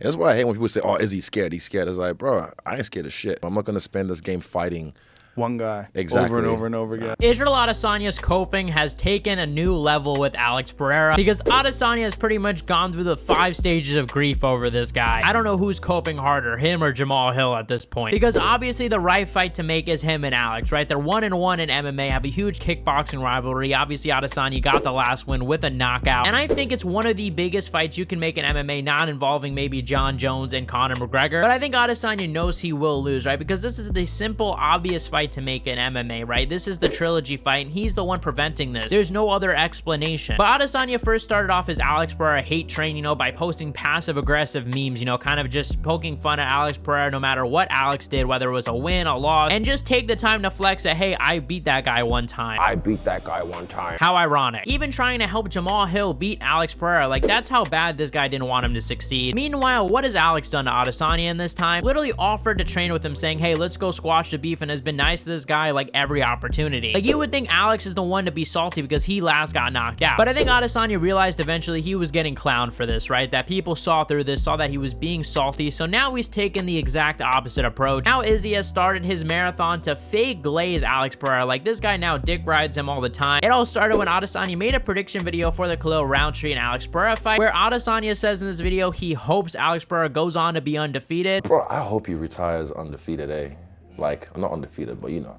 And that's why I hate when people say, oh, is he scared? He's scared. It's like, bro, I ain't scared of shit. I'm not going to spend this game fighting one guy exactly over and over and over again. Israel Adesanya's coping has taken a new level with Alex Pereira because Adesanya has pretty much gone through the 5 stages of grief over this guy. I don't know who's coping harder, him or Jamal Hill at this point, because obviously the right fight to make is him and Alex, right? They're 1-1 in MMA, have a huge kickboxing rivalry. Obviously Adesanya got the last win with a knockout, and I think it's one of the biggest fights you can make in MMA, not involving maybe John Jones and Conor McGregor. But I think Adesanya knows he will lose, right? Because this is the simple, obvious fight to make in MMA, right? This is the trilogy fight, and he's the one preventing this. There's no other explanation. But Adesanya first started off his Alex Pereira hate train, you know, by posting passive-aggressive memes, you know, kind of just poking fun at Alex Pereira no matter what Alex did, whether it was a win, a loss, and just take the time to flex that, hey, I beat that guy one time. I beat that guy one time. How ironic. Even trying to help Jamal Hill beat Alex Pereira, like that's how bad this guy didn't want him to succeed. Meanwhile, what has Alex done to Adesanya in this time? Literally offered to train with him, saying, hey, let's go squash the beef, and has been nice to this guy like every opportunity. Like you would think Alex is the one to be salty because he last got knocked out. But I think Adesanya realized eventually he was getting clowned for this, right? That people saw through this, saw that he was being salty. So now he's taken the exact opposite approach. Now Izzy has started his marathon to fake glaze Alex Pereira. Like this guy now dick rides him all the time. It all started when Adesanya made a prediction video for the Khalil Roundtree and Alex Pereira fight, where Adesanya says in this video he hopes Alex Pereira goes on to be undefeated. Bro, I hope he retires undefeated, eh? Like, I'm not undefeated, but you know,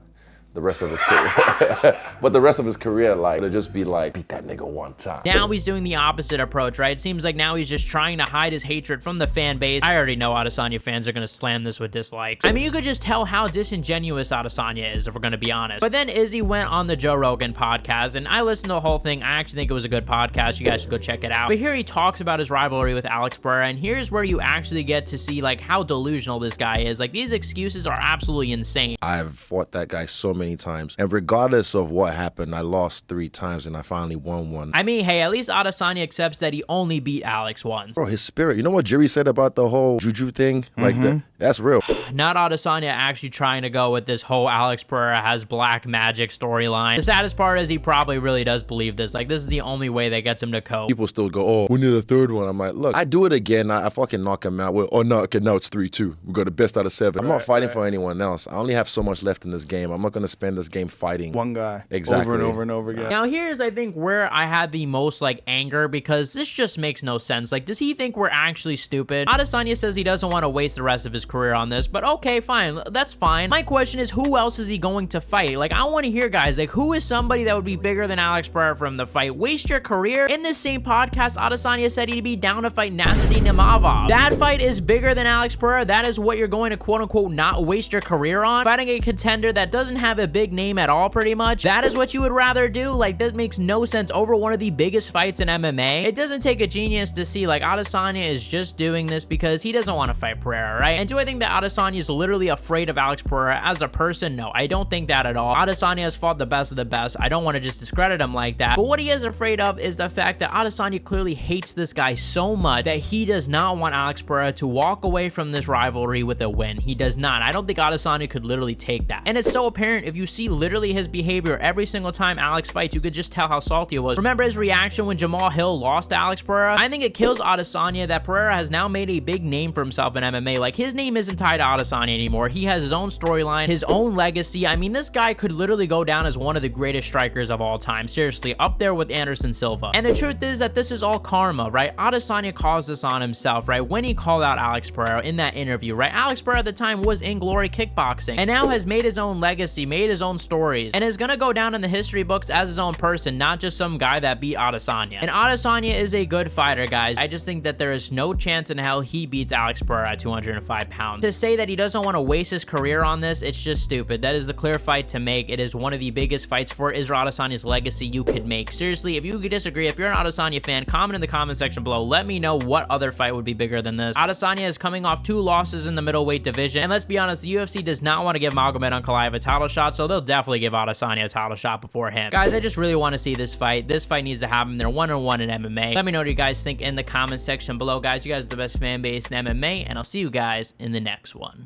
the rest of his career. But the rest of his career, like, it'll just be like, beat that nigga one time. Now he's doing the opposite approach, right? It seems like now he's just trying to hide his hatred from the fan base. I already know Adesanya fans are going to slam this with dislikes. I mean, you could just tell how disingenuous Adesanya is, if we're going to be honest. But then Izzy went on the Joe Rogan podcast, and I listened to the whole thing. I actually think it was a good podcast. You guys should go check it out. But here he talks about his rivalry with Alex Pereira, and here's where you actually get to see, like, how delusional this guy is. Like, these excuses are absolutely insane. I've fought that guy so many times, and regardless of what happened, I lost 3 times and I finally won one. I mean, hey, at least Adesanya accepts that he only beat Alex once. Bro, his spirit. You know what Jerry said about the whole juju thing? Like, that's real. Not Adesanya actually trying to go with this whole Alex Pereira has black magic storyline. The saddest part is he probably really does believe this. Like, this is the only way that gets him to cope. People still go, oh, when you're the 3rd one. I'm like, look, I do it again. I fucking knock him out. Oh, no, okay, now it's 3-2. We got the best out of 7. I'm not fighting for anyone else. I only have so much left in this game. I'm not going to spend this game fighting one guy exactly over and over and over again. Now here's, I think, where I had the most like anger, because this just makes no sense. Like, does he think we're actually stupid? Adesanya says he doesn't want to waste the rest of his career on this, but okay, fine, that's fine. My question is, who else is he going to fight? Like, I want to hear, guys, like, who is somebody that would be bigger than Alex Pereira from the fight? Waste your career? In this same podcast, Adesanya said he'd be down to fight Nasruddin Imavov. That fight is bigger than Alex Pereira. That is what you're going to quote-unquote not waste your career on? Fighting a contender that doesn't have a big name at all, pretty much? That is what you would rather do? Like, that makes no sense over one of the biggest fights in MMA. It doesn't take a genius to see, like, Adesanya is just doing this because he doesn't want to fight Pereira, right? And do I think that Adesanya is literally afraid of Alex Pereira as a person? No, I don't think that at all. Adesanya has fought the best of the best. I don't want to just discredit him like that. But what he is afraid of is the fact that Adesanya clearly hates this guy so much that he does not want Alex Pereira to walk away from this rivalry with a win. He does not. I don't think Adesanya could literally take that. And it's so apparent if you see literally his behavior every single time Alex fights. You could just tell how salty it was. Remember his reaction when Jamal Hill lost to Alex Pereira? I think it kills Adesanya that Pereira has now made a big name for himself in MMA. Like, his name isn't tied to Adesanya anymore. He has his own storyline, his own legacy. I mean, this guy could literally go down as one of the greatest strikers of all time. Seriously, up there with Anderson Silva. And the truth is that this is all karma, right? Adesanya caused this on himself, right? When he called out Alex Pereira in that interview, right? Alex Pereira at the time was in Glory Kickboxing and now has made his own legacy, made his own stories, and is gonna go down in the history books as his own person, not just some guy that beat Adesanya. And Adesanya is a good fighter, guys. I just think that there is no chance in hell he beats Alex Pereira at 205 pounds. To say that he doesn't want to waste his career on this, it's just stupid. That is the clear fight to make. It is one of the biggest fights for Israel Adesanya's legacy you could make. Seriously, if you disagree, if you're an Adesanya fan, comment in the comment section below. Let me know what other fight would be bigger than this. Adesanya is coming off 2 losses in the middleweight division, and let's be honest, the UFC does not want to give Magomed Ankalaev a title shot, so they'll definitely give Adesanya a title shot before him. Guys, I just really want to see this fight. This fight needs to happen. They're 1-1 in MMA. Let me know what you guys think in the comment section below, guys. You guys are the best fan base in MMA, and I'll see you guys in the next one.